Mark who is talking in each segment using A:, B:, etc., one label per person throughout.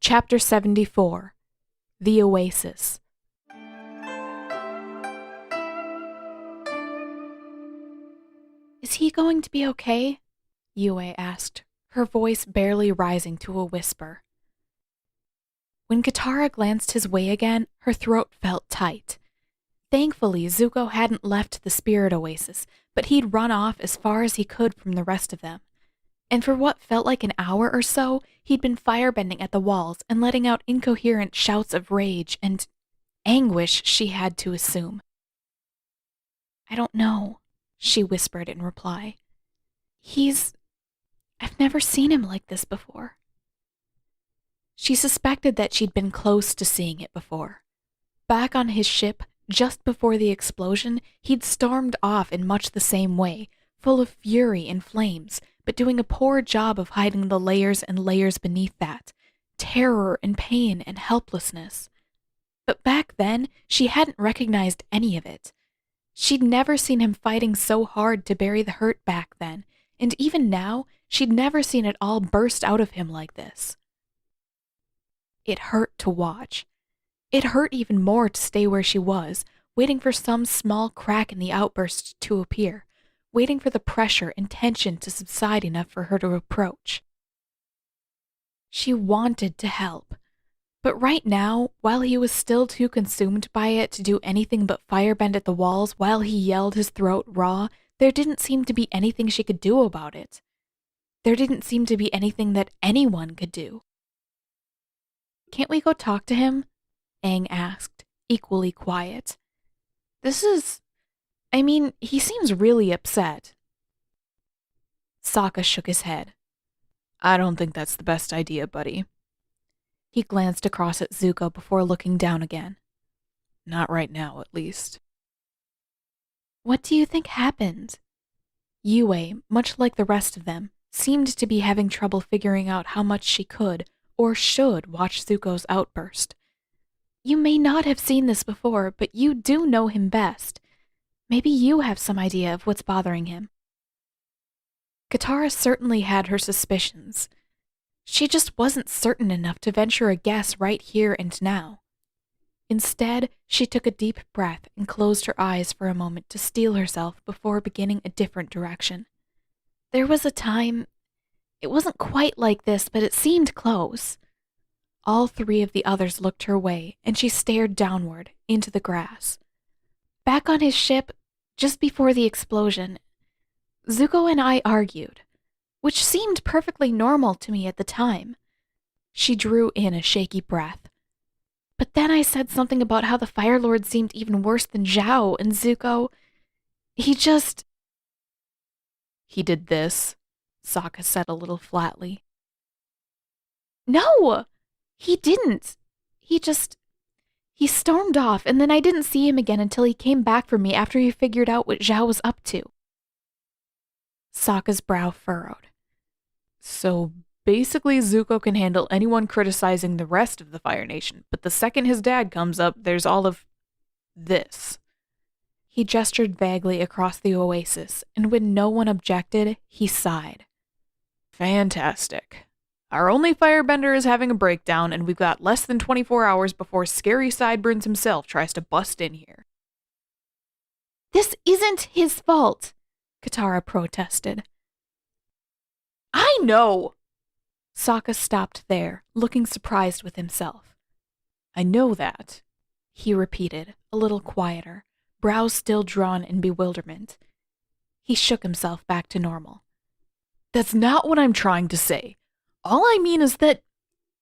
A: Chapter 74 The Oasis. Is he going to be okay? Yue asked, her voice barely rising to a whisper. When Katara glanced his way again, her throat felt tight. Thankfully, Zuko hadn't left the spirit oasis, but he'd run off as far as he could from the rest of them. And for what felt like an hour or so, he'd been firebending at the walls and letting out incoherent shouts of rage and anguish, she had to assume. I don't know, she whispered in reply. I've never seen him like this before. She suspected that she'd been close to seeing it before. Back on his ship, just before the explosion, he'd stormed off in much the same way, full of fury and flames, but doing a poor job of hiding the layers and layers beneath that, terror and pain and helplessness. But back then, she hadn't recognized any of it. She'd never seen him fighting so hard to bury the hurt back then, and even now, she'd never seen it all burst out of him like this. It hurt to watch. It hurt even more to stay where she was, waiting for some small crack in the outburst to appear, waiting for the pressure and tension to subside enough for her to approach. She wanted to help, but right now, while he was still too consumed by it to do anything but firebend at the walls while he yelled his throat raw, there didn't seem to be anything she could do about it. There didn't seem to be anything that anyone could do. Can't we go talk to him? Aang asked, equally quiet. He seems really upset. Sokka shook his head. I don't think that's the best idea, buddy. He glanced across at Zuko before looking down again. Not right now, at least. What do you think happened? Yue, much like the rest of them, seemed to be having trouble figuring out how much she could, or should, watch Zuko's outburst. You may not have seen this before, but you do know him best. Maybe you have some idea of what's bothering him. Katara certainly had her suspicions. She just wasn't certain enough to venture a guess right here and now. Instead, she took a deep breath and closed her eyes for a moment to steel herself before beginning a different direction. There was a time... It wasn't quite like this, but it seemed close. All three of the others looked her way, and she stared downward, into the grass. Back on his ship, just before the explosion, Zuko and I argued, which seemed perfectly normal to me at the time. She drew in a shaky breath. But then I said something about how the Fire Lord seemed even worse than Zhao, and Zuko, He did this, Sokka said a little flatly. No! He didn't. He stormed off, and then I didn't see him again until he came back for me after he figured out what Zhao was up to. Sokka's brow furrowed. So basically Zuko can handle anyone criticizing the rest of the Fire Nation, but the second his dad comes up, there's all of this. He gestured vaguely across the oasis, and when no one objected, he sighed. Fantastic. Our only firebender is having a breakdown, and we've got less than 24 hours before Scary Sideburns himself tries to bust in here. This isn't his fault, Katara protested. I know! Sokka stopped there, looking surprised with himself. I know that, he repeated, a little quieter, brows still drawn in bewilderment. He shook himself back to normal. That's not what I'm trying to say. All I mean is that,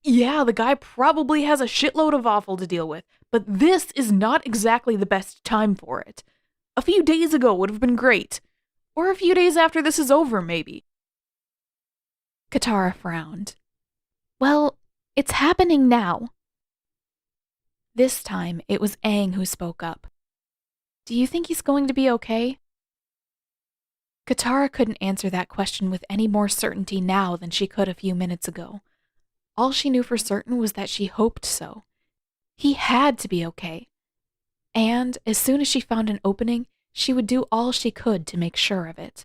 A: yeah, the guy probably has a shitload of awful to deal with, but this is not exactly the best time for it. A few days ago would have been great. Or a few days after this is over, maybe. Katara frowned. Well, it's happening now. This time, it was Aang who spoke up. Do you think he's going to be okay? Katara couldn't answer that question with any more certainty now than she could a few minutes ago. All she knew for certain was that she hoped so. He had to be okay. And, as soon as she found an opening, she would do all she could to make sure of it.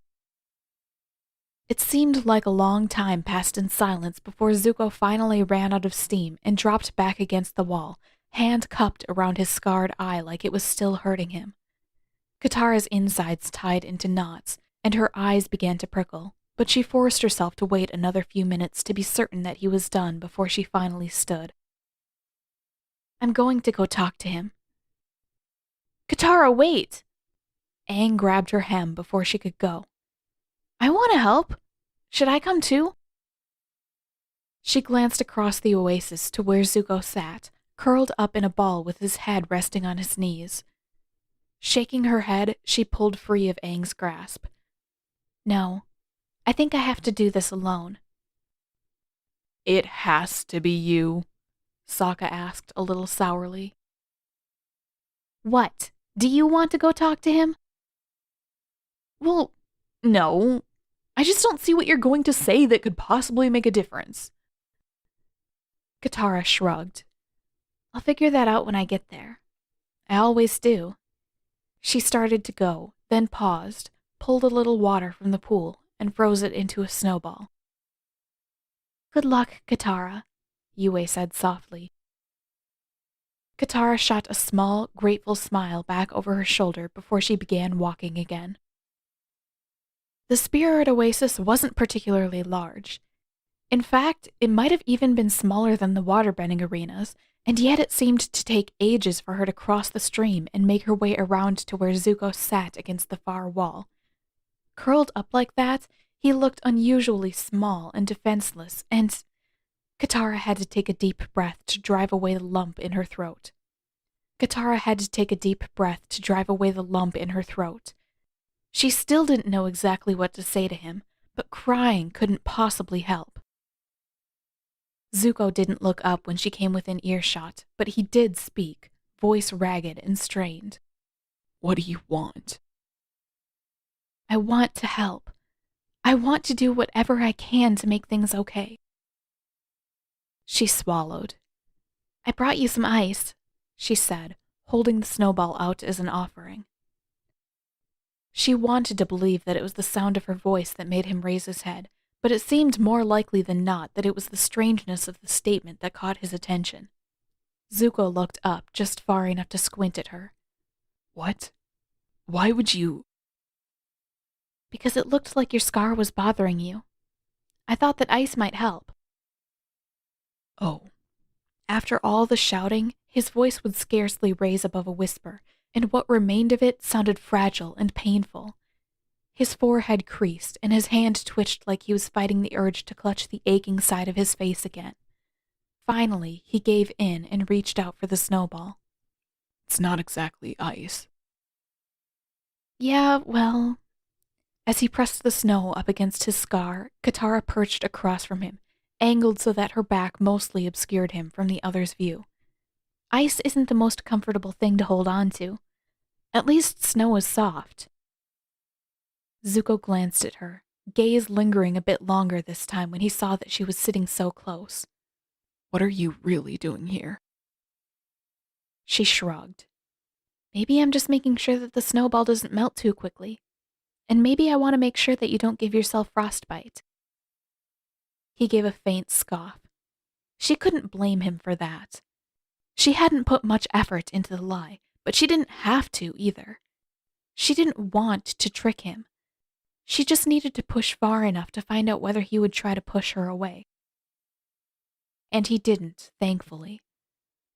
A: It seemed like a long time passed in silence before Zuko finally ran out of steam and dropped back against the wall, hand cupped around his scarred eye like it was still hurting him. Katara's insides tied into knots, and her eyes began to prickle, but she forced herself to wait another few minutes to be certain that he was done before she finally stood. "I'm going to go talk to him." "Katara, wait!" Aang grabbed her hem before she could go. "I want to help. Should I come too?" She glanced across the oasis to where Zuko sat, curled up in a ball with his head resting on his knees. Shaking her head, she pulled free of Aang's grasp. "No, I think I have to do this alone." "It has to be you?" Sokka asked a little sourly. "What? Do you want to go talk to him?" "Well, no. I just don't see what you're going to say that could possibly make a difference." Katara shrugged. "I'll figure that out when I get there. I always do." She started to go, then paused, pulled a little water from the pool, and froze it into a snowball. "Good luck, Katara," Yue said softly. Katara shot a small, grateful smile back over her shoulder before she began walking again. The Spirit Oasis wasn't particularly large. In fact, it might have even been smaller than the waterbending arenas, and yet it seemed to take ages for her to cross the stream and make her way around to where Zuko sat against the far wall. Curled up like that, he looked unusually small and defenseless, and Katara had to take a deep breath to drive away the lump in her throat. She still didn't know exactly what to say to him, but crying couldn't possibly help. Zuko didn't look up when she came within earshot, but he did speak, voice ragged and strained. "What do you want?" "I want to help. I want to do whatever I can to make things okay." She swallowed. "I brought you some ice," she said, holding the snowball out as an offering. She wanted to believe that it was the sound of her voice that made him raise his head, but it seemed more likely than not that it was the strangeness of the statement that caught his attention. Zuko looked up just far enough to squint at her. "What? Why would you?" "Because it looked like your scar was bothering you. I thought that ice might help." "Oh." After all the shouting, his voice would scarcely raise above a whisper, and what remained of it sounded fragile and painful. His forehead creased, and his hand twitched like he was fighting the urge to clutch the aching side of his face again. Finally, he gave in and reached out for the snowball. "It's not exactly ice." "Yeah, well..." As he pressed the snow up against his scar, Katara perched across from him, angled so that her back mostly obscured him from the other's view. "Ice isn't the most comfortable thing to hold on to. At least snow is soft." Zuko glanced at her, gaze lingering a bit longer this time when he saw that she was sitting so close. "What are you really doing here?" She shrugged. "Maybe I'm just making sure that the snowball doesn't melt too quickly. And maybe I want to make sure that you don't give yourself frostbite." He gave a faint scoff. She couldn't blame him for that. She hadn't put much effort into the lie, but she didn't have to either. She didn't want to trick him. She just needed to push far enough to find out whether he would try to push her away. And he didn't, thankfully.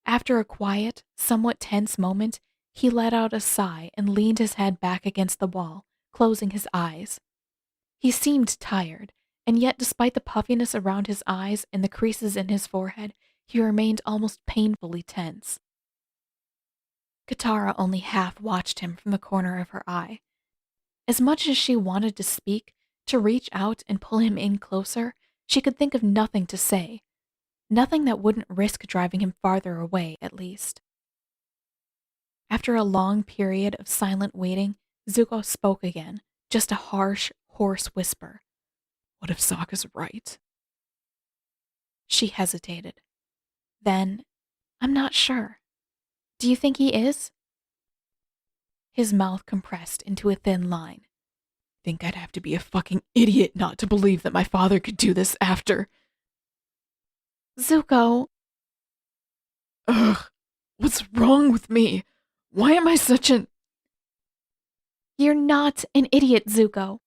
A: After a quiet, somewhat tense moment, he let out a sigh and leaned his head back against the wall, closing his eyes. He seemed tired, and yet despite the puffiness around his eyes and the creases in his forehead, he remained almost painfully tense. Katara only half watched him from the corner of her eye. As much as she wanted to speak, to reach out and pull him in closer, she could think of nothing to say. Nothing that wouldn't risk driving him farther away, at least. After a long period of silent waiting, Zuko spoke again, just a harsh, hoarse whisper. "What if Sokka's right?" She hesitated. Then, "I'm not sure. Do you think he is?" His mouth compressed into a thin line. think I'd have to be a fucking idiot not to believe that my father could do this after. Zuko. Ugh, what's wrong with me? Why am I such an... You're not an idiot, Zuko.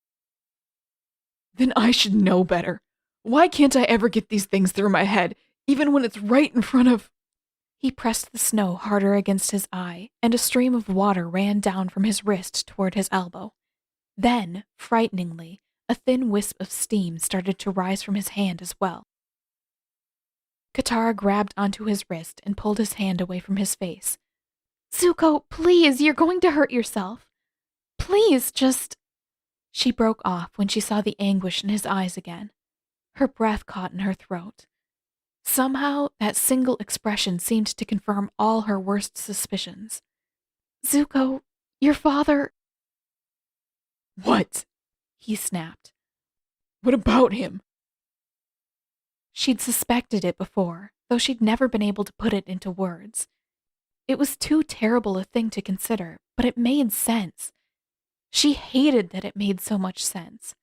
A: Then I should know better. Why can't I ever get these things through my head, even when it's right in front of... He pressed the snow harder against his eye, and a stream of water ran down from his wrist toward his elbow. Then, frighteningly, a thin wisp of steam started to rise from his hand as well. Katara grabbed onto his wrist and pulled his hand away from his face. Zuko, please, you're going to hurt yourself. Please, just... She broke off when she saw the anguish in his eyes again. Her breath caught in her throat. Somehow, that single expression seemed to confirm all her worst suspicions. Zuko, your father... What? He snapped. What about him? She'd suspected it before, though she'd never been able to put it into words. It was too terrible a thing to consider, but it made sense. She hated that it made so much sense.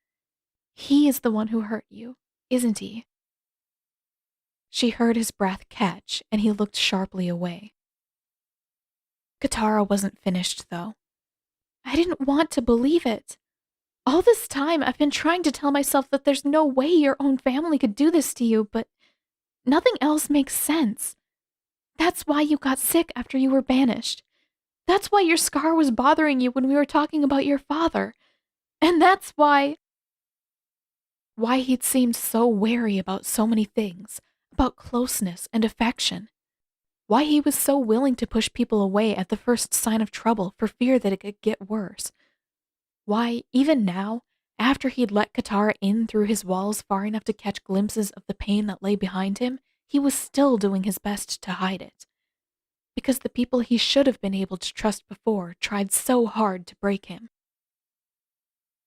A: He is the one who hurt you, isn't he? She heard his breath catch, and he looked sharply away. Katara wasn't finished, though. I didn't want to believe it. All this time, I've been trying to tell myself that there's no way your own family could do this to you, but nothing else makes sense. That's why you got sick after you were banished. That's why your scar was bothering you when we were talking about your father. And that's why he'd seemed so wary about so many things, about closeness and affection. Why he was so willing to push people away at the first sign of trouble for fear that it could get worse. Why, even now, after he'd let Katara in through his walls far enough to catch glimpses of the pain that lay behind him, he was still doing his best to hide it. Because the people he should have been able to trust before tried so hard to break him.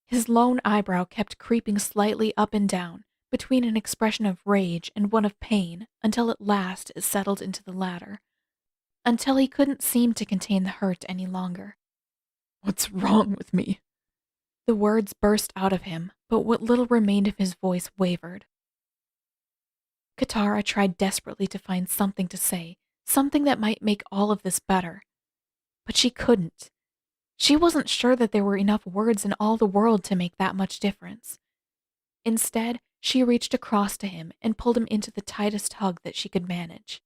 A: His lone eyebrow kept creeping slightly up and down, between an expression of rage and one of pain, until at last it settled into the latter. Until he couldn't seem to contain the hurt any longer. What's wrong with me? The words burst out of him, but what little remained of his voice wavered. Katara tried desperately to find something to say, something that might make all of this better. But she couldn't. She wasn't sure that there were enough words in all the world to make that much difference. Instead, she reached across to him and pulled him into the tightest hug that she could manage.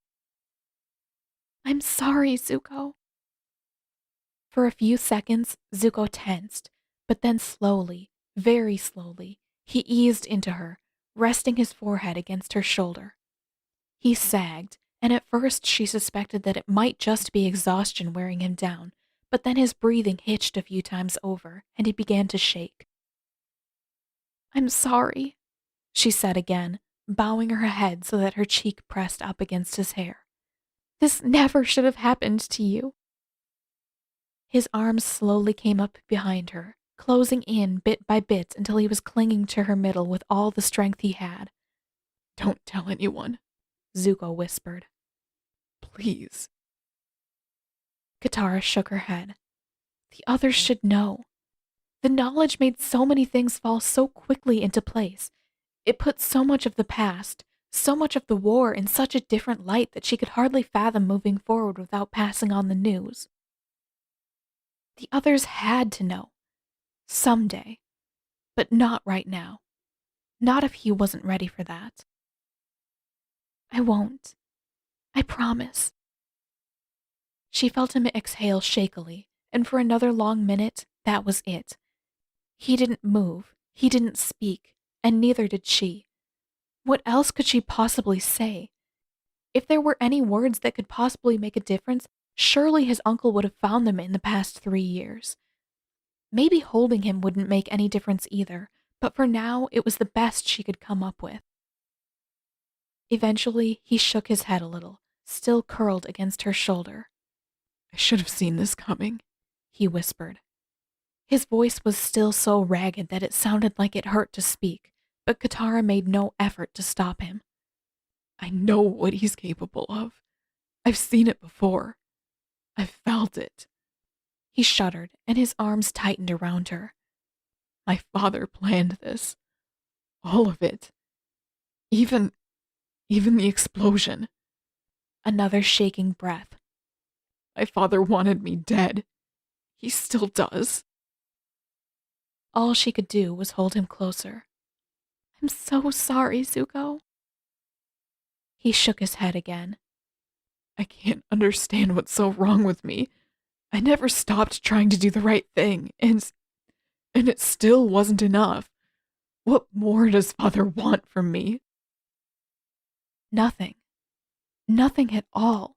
A: I'm sorry, Zuko. For a few seconds, Zuko tensed, but then slowly, very slowly, he eased into her, resting his forehead against her shoulder. He sagged, and at first she suspected that it might just be exhaustion wearing him down, but then his breathing hitched a few times over, and he began to shake. I'm sorry, she said again, bowing her head so that her cheek pressed up against his hair. This never should have happened to you. His arms slowly came up behind her, closing in bit by bit until he was clinging to her middle with all the strength he had. Don't tell anyone, Zuko whispered. Please. Katara shook her head. The others should know. The knowledge made so many things fall so quickly into place. It put so much of the past, so much of the war in such a different light that she could hardly fathom moving forward without passing on the news. The others had to know. Someday. But not right now. Not if he wasn't ready for that. I won't. I promise. She felt him exhale shakily, and for another long minute, that was it. He didn't move, he didn't speak, and neither did she. What else could she possibly say? If there were any words that could possibly make a difference, surely his uncle would have found them in the past 3 years. Maybe holding him wouldn't make any difference either, but for now it was the best she could come up with. Eventually, he shook his head a little, still curled against her shoulder. I should have seen this coming, he whispered. His voice was still so ragged that it sounded like it hurt to speak, but Katara made no effort to stop him. I know what he's capable of. I've seen it before. I've felt it. He shuddered, and his arms tightened around her.
B: My father planned this. All of it. Even the explosion.
A: Another shaking breath.
B: My father wanted me dead. He still does.
A: All she could do was hold him closer. I'm so sorry, Zuko. He shook his head again.
B: I can't understand what's so wrong with me. I never stopped trying to do the right thing, and it still wasn't enough. What more does father want from me?
A: Nothing. Nothing at all.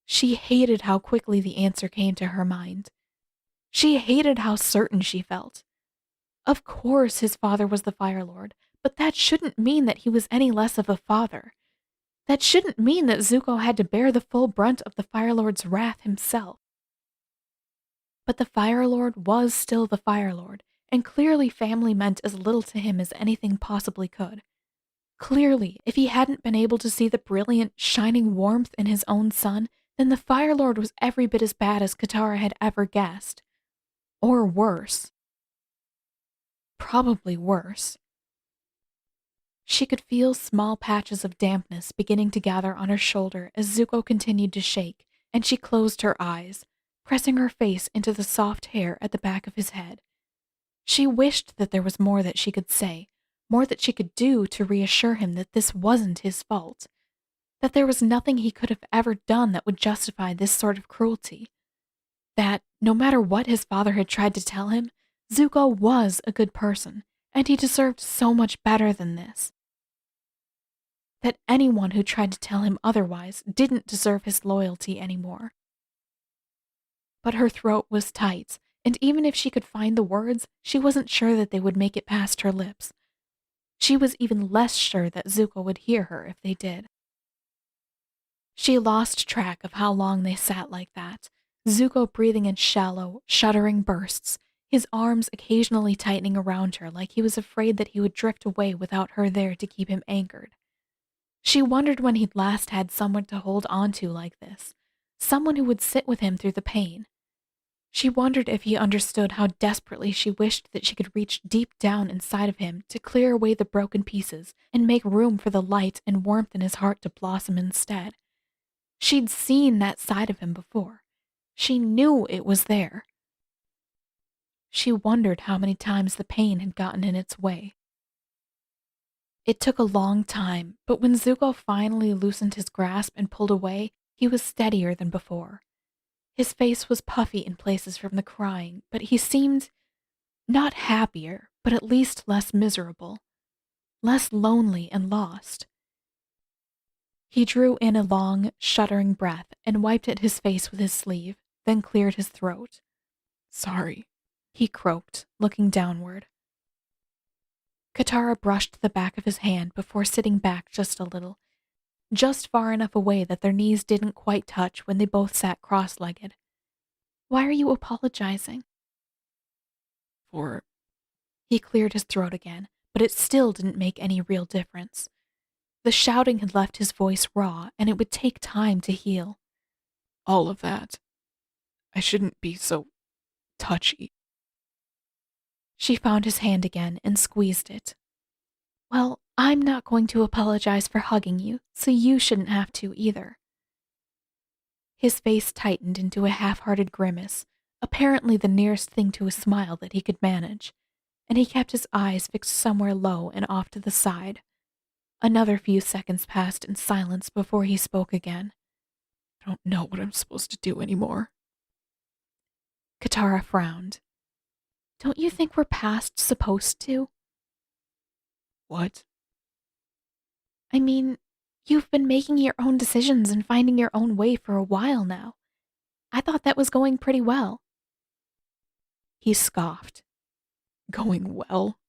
A: She hated how quickly the answer came to her mind. She hated how certain she felt. Of course his father was the Fire Lord, but that shouldn't mean that he was any less of a father. That shouldn't mean that Zuko had to bear the full brunt of the Fire Lord's wrath himself. But the Fire Lord was still the Fire Lord, and clearly family meant as little to him as anything possibly could. Clearly, if he hadn't been able to see the brilliant, shining warmth in his own son, then the Fire Lord was every bit as bad as Katara had ever guessed. Or worse. Probably worse. She could feel small patches of dampness beginning to gather on her shoulder as Zuko continued to shake, and she closed her eyes, pressing her face into the soft hair at the back of his head. She wished that there was more that she could say, more that she could do to reassure him that this wasn't his fault, that there was nothing he could have ever done that would justify this sort of cruelty, that, no matter what his father had tried to tell him, Zuko was a good person, and he deserved so much better than this. That anyone who tried to tell him otherwise didn't deserve his loyalty anymore. But her throat was tight, and even if she could find the words, she wasn't sure that they would make it past her lips. She was even less sure that Zuko would hear her if they did. She lost track of how long they sat like that, Zuko breathing in shallow, shuddering bursts, his arms occasionally tightening around her like he was afraid that he would drift away without her there to keep him anchored. She wondered when he'd last had someone to hold on to like this, someone who would sit with him through the pain. She wondered if he understood how desperately she wished that she could reach deep down inside of him to clear away the broken pieces and make room for the light and warmth in his heart to blossom instead. She'd seen that side of him before. She knew it was there. She wondered how many times the pain had gotten in its way. It took a long time, but when Zuko finally loosened his grasp and pulled away, he was steadier than before. His face was puffy in places from the crying, but he seemed not happier, but at least less miserable, less lonely and lost. He drew in a long, shuddering breath and wiped at his face with his sleeve, then cleared his throat.
B: Sorry,
A: he croaked, looking downward. Katara brushed the back of his hand before sitting back just a little, just far enough away that their knees didn't quite touch when they both sat cross-legged. Why are you apologizing? He cleared his throat again, but it still didn't make any real difference. The shouting had left his voice raw, and it would take time to heal.
B: All of that. I shouldn't be so touchy.
A: She found his hand again and squeezed it. Well, I'm not going to apologize for hugging you, so you shouldn't have to either. His face tightened into a half-hearted grimace, apparently the nearest thing to a smile that he could manage, and he kept his eyes fixed somewhere low and off to the side. Another few seconds passed in silence before he spoke again.
B: I don't know what I'm supposed to do anymore.
A: Katara frowned. Don't you think we're past supposed to?
B: What?
A: I mean, you've been making your own decisions and finding your own way for a while now. I thought that was going pretty well. He scoffed.
B: Going well?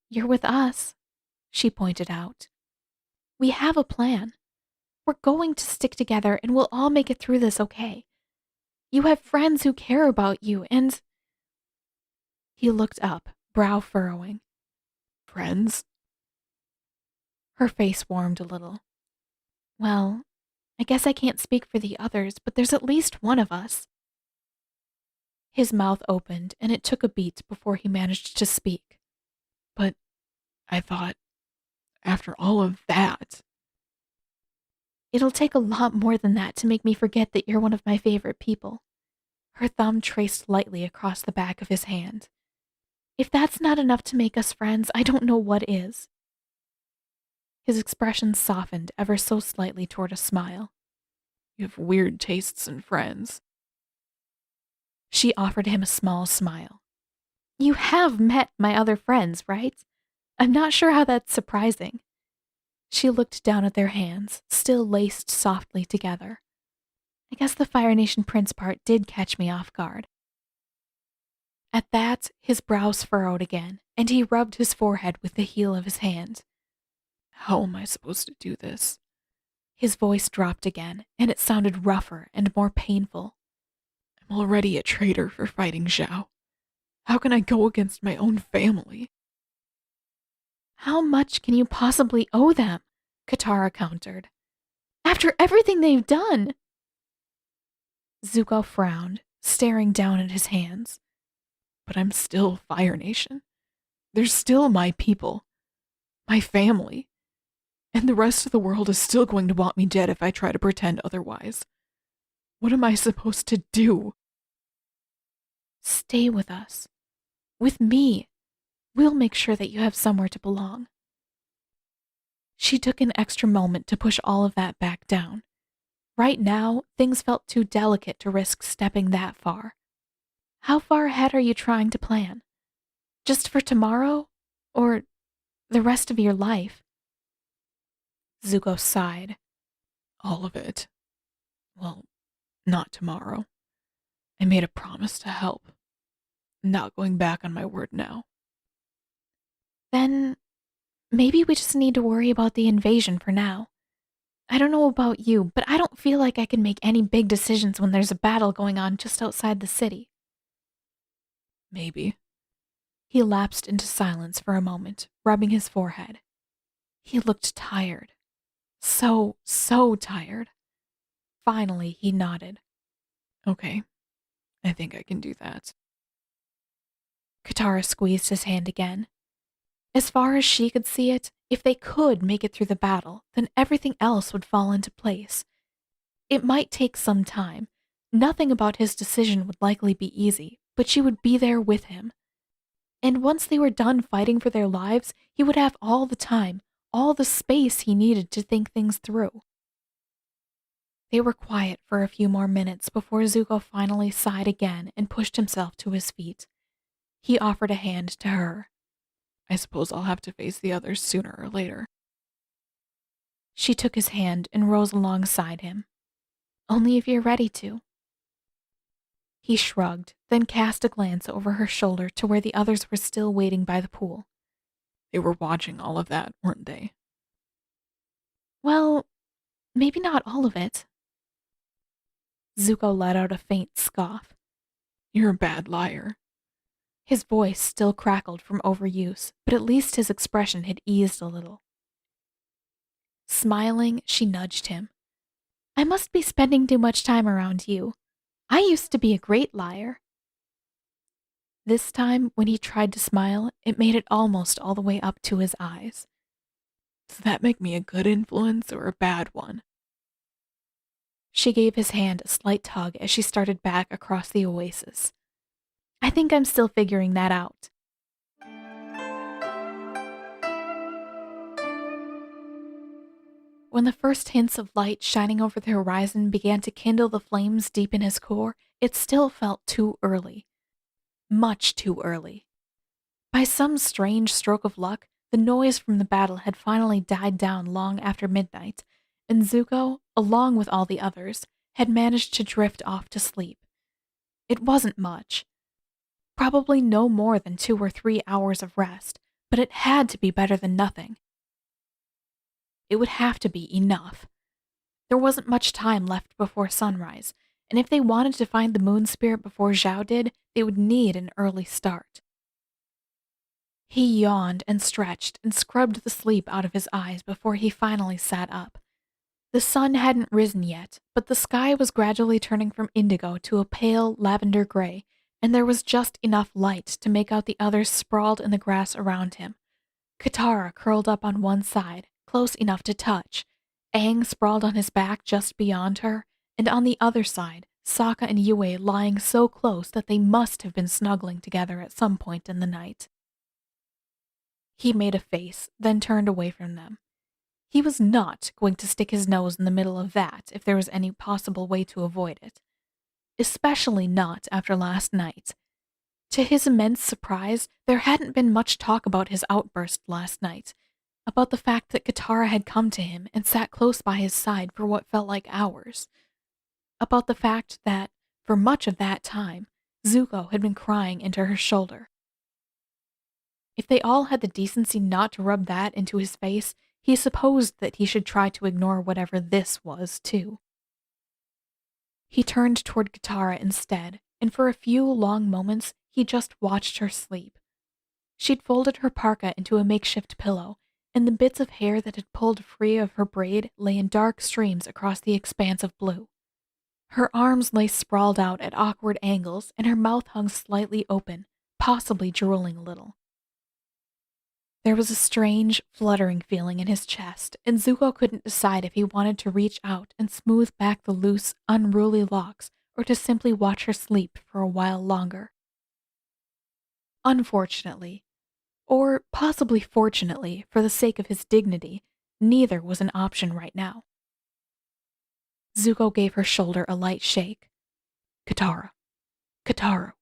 A: You're with us, she pointed out. We have a plan. We're going to stick together and we'll all make it through this okay. You have friends who care about you and... He looked up, brow furrowing.
B: Friends?
A: Her face warmed a little. Well, I guess I can't speak for the others, but there's at least one of us. His mouth opened, and it took a beat before he managed to speak.
B: But I thought, after all of that...
A: It'll take a lot more than that to make me forget that you're one of my favorite people. Her thumb traced lightly across the back of his hand. If that's not enough to make us friends, I don't know what is. His expression softened ever so slightly toward a smile.
B: You have weird tastes in friends.
A: She offered him a small smile. You have met my other friends, right? I'm not sure how that's surprising. She looked down at their hands, still laced softly together. I guess the Fire Nation Prince part did catch me off guard. At that, his brows furrowed again, and he rubbed his forehead with the heel of his hand.
B: How am I supposed to do this?
A: His voice dropped again, and it sounded rougher and more painful.
B: I'm already a traitor for fighting Zhao. How can I go against my own family?
A: How much can you possibly owe them? Katara countered. After everything they've done! Zuko frowned, staring down at his hands.
B: But I'm still Fire Nation. They're still my people. My family. And the rest of the world is still going to want me dead if I try to pretend otherwise. What am I supposed to do?
A: Stay with us. With me. We'll make sure that you have somewhere to belong. She took an extra moment to push all of that back down. Right now, things felt too delicate to risk stepping that far. How far ahead are you trying to plan? Just for tomorrow? Or the rest of your life? Zuko sighed.
B: All of it. Well, not tomorrow. I made a promise to help. Not going back on my word now.
A: Then maybe we just need to worry about the invasion for now. I don't know about you, but I don't feel like I can make any big decisions when there's a battle going on just outside the city.
B: Maybe.
A: He lapsed into silence for a moment, rubbing his forehead. He looked tired. So tired. Finally, he nodded.
B: Okay. I think I can do that.
A: Katara squeezed his hand again. As far as she could see it, if they could make it through the battle, then everything else would fall into place. It might take some time. Nothing about his decision would likely be easy, but she would be there with him. And once they were done fighting for their lives, he would have all the time, all the space he needed to think things through. They were quiet for a few more minutes before Zuko finally sighed again and pushed himself to his feet. He offered a hand to her.
B: I suppose I'll have to face the others sooner or later.
A: She took his hand and rose alongside him. Only if you're ready to. He shrugged, then cast a glance over her shoulder to where the others were still waiting by the pool.
B: They were watching all of that, weren't they?
A: Well, maybe not all of it. Zuko let out a faint scoff.
B: You're a bad liar.
A: His voice still crackled from overuse, but at least his expression had eased a little. Smiling, she nudged him. I must be spending too much time around you. I used to be a great liar. This time, when he tried to smile, it made it almost all the way up to his eyes.
B: Does that make me a good influence or a bad one?
A: She gave his hand a slight tug as she started back across the oasis. I think I'm still figuring that out. When the first hints of light shining over the horizon began to kindle the flames deep in his core, it still felt too early. Much too early. By some strange stroke of luck, the noise from the battle had finally died down long after midnight, and Zuko, along with all the others, had managed to drift off to sleep. It wasn't much. Probably no more than 2 or 3 hours of rest, but it had to be better than nothing. It would have to be enough. There wasn't much time left before sunrise, and if they wanted to find the moon spirit before Zhao did, they would need an early start. He yawned and stretched and scrubbed the sleep out of his eyes before he finally sat up. The sun hadn't risen yet, but the sky was gradually turning from indigo to a pale lavender gray, and there was just enough light to make out the others sprawled in the grass around him. Katara curled up on one side, close enough to touch, Aang sprawled on his back just beyond her, and on the other side, Sokka and Yue lying so close that they must have been snuggling together at some point in the night. He made a face, then turned away from them. He was not going to stick his nose in the middle of that if there was any possible way to avoid it. Especially not after last night. To his immense surprise, there hadn't been much talk about his outburst last night, about the fact that Katara had come to him and sat close by his side for what felt like hours, about the fact that, for much of that time, Zuko had been crying into her shoulder. If they all had the decency not to rub that into his face, he supposed that he should try to ignore whatever this was, too. He turned toward Katara instead, and for a few long moments, he just watched her sleep. She'd folded her parka into a makeshift pillow, and the bits of hair that had pulled free of her braid lay in dark streams across the expanse of blue. Her arms lay sprawled out at awkward angles, and her mouth hung slightly open, possibly drooling a little. There was a strange, fluttering feeling in his chest, and Zuko couldn't decide if he wanted to reach out and smooth back the loose, unruly locks or to simply watch her sleep for a while longer. Unfortunately, or possibly fortunately for the sake of his dignity, neither was an option right now. Zuko gave her shoulder a light shake. Katara,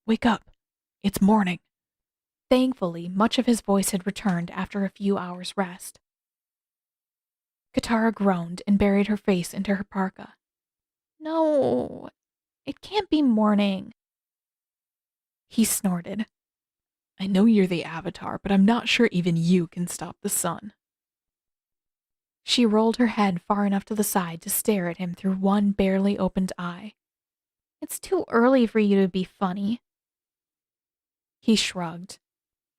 A: wake up. It's morning. Thankfully, much of his voice had returned after a few hours' rest. Katara groaned and buried her face into her parka. No, it can't be morning. He snorted.
B: I know you're the Avatar, but I'm not sure even you can stop the sun.
A: She rolled her head far enough to the side to stare at him through one barely opened eye. It's too early for you to be funny.
B: He shrugged.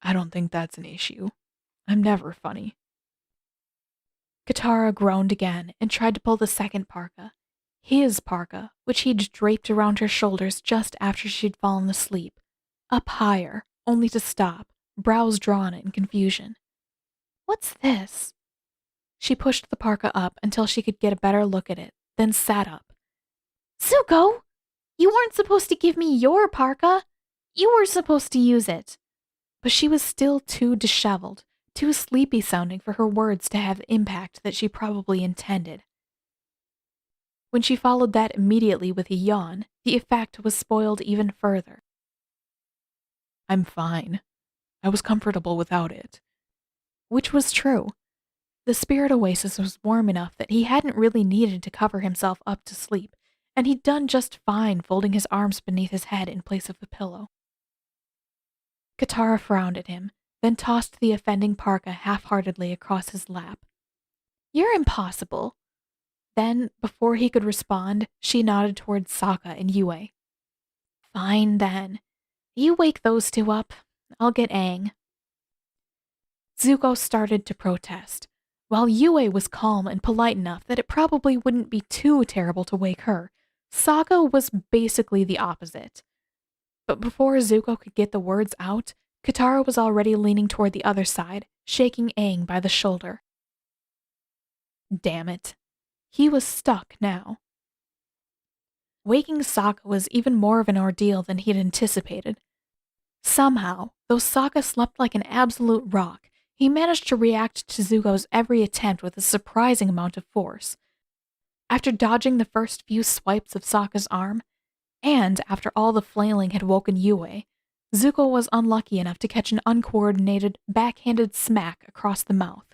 B: I don't think that's an issue. I'm never funny.
A: Katara groaned again and tried to pull the second parka, his parka, which he'd draped around her shoulders just after she'd fallen asleep, up higher, only to stop, brows drawn in confusion. What's this? She pushed the parka up until she could get a better look at it, then sat up. Zuko! You weren't supposed to give me your parka! You were supposed to use it! But she was still too disheveled, too sleepy sounding for her words to have the impact that she probably intended. When she followed that immediately with a yawn, the effect was spoiled even further.
B: I'm fine. I was comfortable without it.
A: Which was true. The spirit oasis was warm enough that he hadn't really needed to cover himself up to sleep, and he'd done just fine folding his arms beneath his head in place of the pillow. Katara frowned at him, then tossed the offending parka half-heartedly across his lap. You're impossible. Then, before he could respond, she nodded towards Sokka and Yue. Fine, then. You wake those two up. I'll get Aang. Zuko started to protest, while Yue was calm and polite enough that it probably wouldn't be too terrible to wake her. Sokka was basically the opposite. But before Zuko could get the words out, Katara was already leaning toward the other side, shaking Aang by the shoulder. Damn it. He was stuck now. Waking Sokka was even more of an ordeal than he'd anticipated. Somehow, though Sokka slept like an absolute rock, he managed to react to Zuko's every attempt with a surprising amount of force. After dodging the first few swipes of Sokka's arm, and after all the flailing had woken Yue, Zuko was unlucky enough to catch an uncoordinated, backhanded smack across the mouth.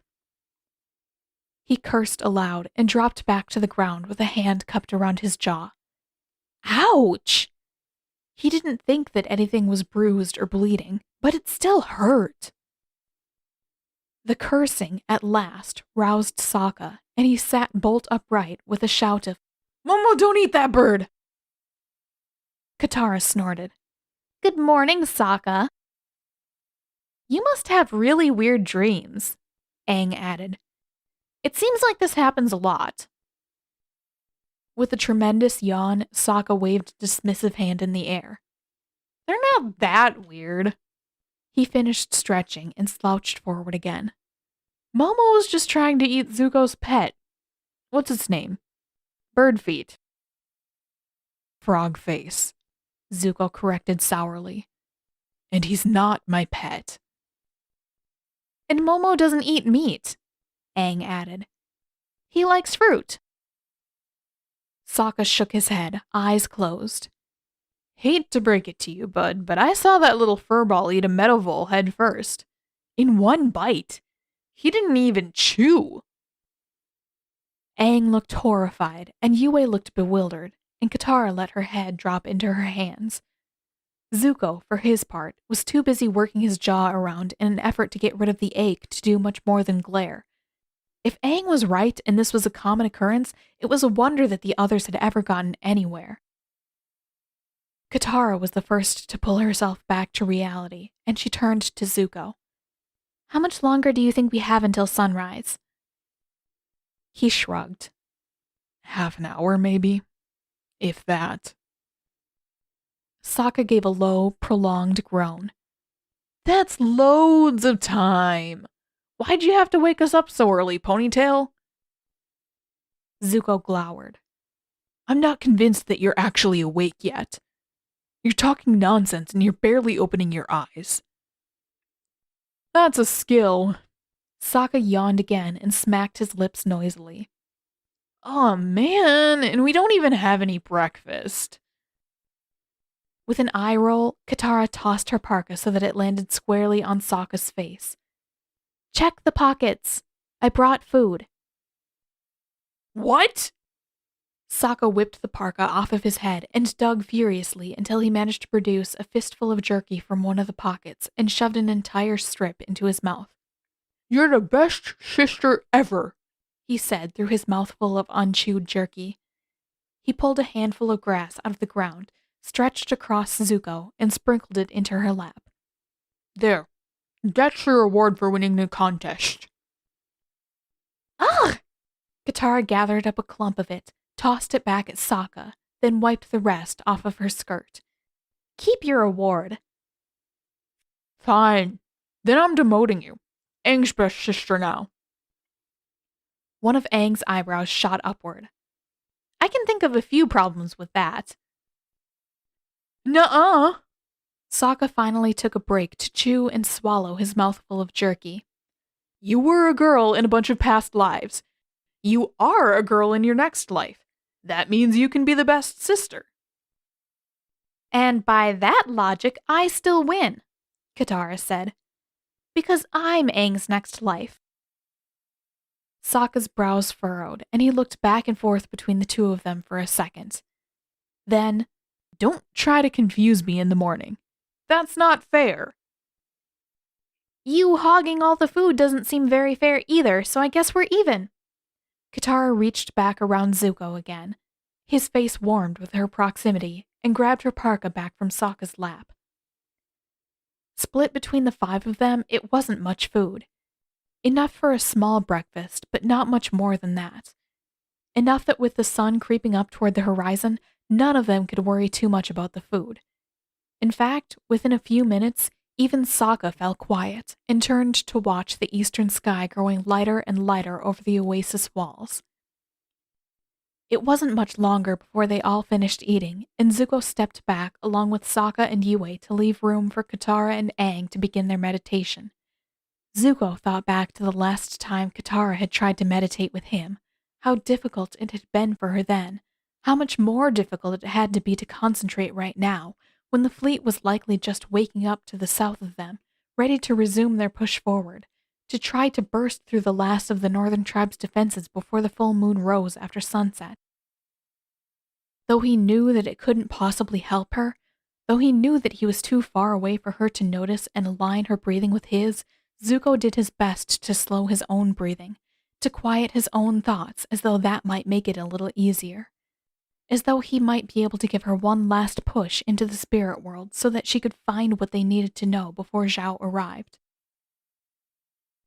A: He cursed aloud and dropped back to the ground with a hand cupped around his jaw. Ouch! He didn't think that anything was bruised or bleeding, but it still hurt. The cursing, at last, roused Sokka, and he sat bolt upright with a shout of,
B: Momo, don't eat that bird!
A: Katara snorted. Good morning, Sokka. You must have really weird dreams, Aang added. It seems like this happens a lot. With a tremendous yawn, Sokka waved a dismissive hand in the air.
B: They're not that weird. He finished stretching and slouched forward again. Momo was just trying to eat Zuko's pet. What's its name? Bird feet. Frog face, Zuko corrected sourly. And he's not my pet. And Momo doesn't eat meat, Aang added. He likes fruit. Sokka shook his head, eyes closed. Hate to break it to you, bud, but I saw that little furball eat a meadow vole head first. In one bite. He didn't even chew. Aang looked horrified, and Yue looked bewildered, and Katara let her head drop into her hands. Zuko, for his part, was too busy working his jaw around in an effort to get rid of the ache to do much more than glare. If Aang was right and this was a common occurrence, it was a wonder that the others had ever gotten anywhere. Katara was the first to pull herself back to reality, and she turned to Zuko. How much longer do you think we have until sunrise? He shrugged. Half an hour, maybe. If that. Sokka gave a low, prolonged groan. That's loads of time. Why'd you have to wake us up so early, Ponytail? Zuko glowered. I'm not convinced that you're actually awake yet. You're talking nonsense and you're barely opening your eyes. That's a skill. Sokka yawned again and smacked his lips noisily. Oh man, and we don't even have any breakfast. With an eye roll, Katara tossed her parka so that it landed squarely on Sokka's face. Check the pockets. I brought food. What? Sokka whipped the parka off of his head and dug furiously until he managed to produce a fistful of jerky from one of the pockets and shoved an entire strip into his mouth. You're the best sister ever, he said through his mouthful of unchewed jerky. He pulled a handful of grass out of the ground, stretched across Zuko, and sprinkled it into her lap. There. That's your reward for winning the contest. Ugh! Katara gathered up a clump of it, tossed it back at Sokka, then wiped the rest off of her skirt. Keep your reward. Fine. Then I'm demoting you. Aang's best sister now. One of Aang's eyebrows shot upward. I can think of a few problems with that. Nuh-uh. Sokka finally took a break to chew and swallow his mouthful of jerky. You were a girl in a bunch of past lives. You are a girl in your next life. That means you can be the best sister. And by that logic, I still win, Katara said. Because I'm Aang's next life. Sokka's brows furrowed, and he looked back and forth between the two of them for a second. Then, don't try to confuse me in the morning. That's not fair. You hogging all the food doesn't seem very fair either, so I guess we're even. Katara reached back around Zuko again. His face warmed with her proximity and grabbed her parka back from Sokka's lap. Split between the five of them, it wasn't much food. Enough for a small breakfast, but not much more than that. Enough that with the sun creeping up toward the horizon, none of them could worry too much about the food. In fact, within a few minutes, even Sokka fell quiet and turned to watch the eastern sky growing lighter and lighter over the Oasis walls. It wasn't much longer before they all finished eating, and Zuko stepped back along with Sokka and Yue to leave room for Katara and Aang to begin their meditation. Zuko thought back to the last time Katara had tried to meditate with him, how difficult it had been for her then, how much more difficult it had to be to concentrate right now, when the fleet was likely just waking up to the south of them, ready to resume their push forward, to try to burst through the last of the northern tribe's defenses before the full moon rose after sunset. Though he knew that it couldn't possibly help her, though he knew that he was too far away for her to notice and align her breathing with his, Zuko did his best to slow his own breathing, to quiet his own thoughts as though that might make it a little easier. As though he might be able to give her one last push into the spirit world so that she could find what they needed to know before Zhao arrived.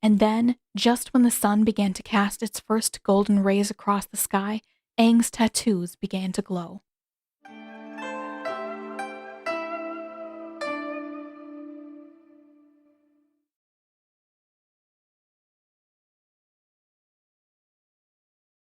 B: And then, just when the sun began to cast its first golden rays across the sky, Aang's tattoos began to glow.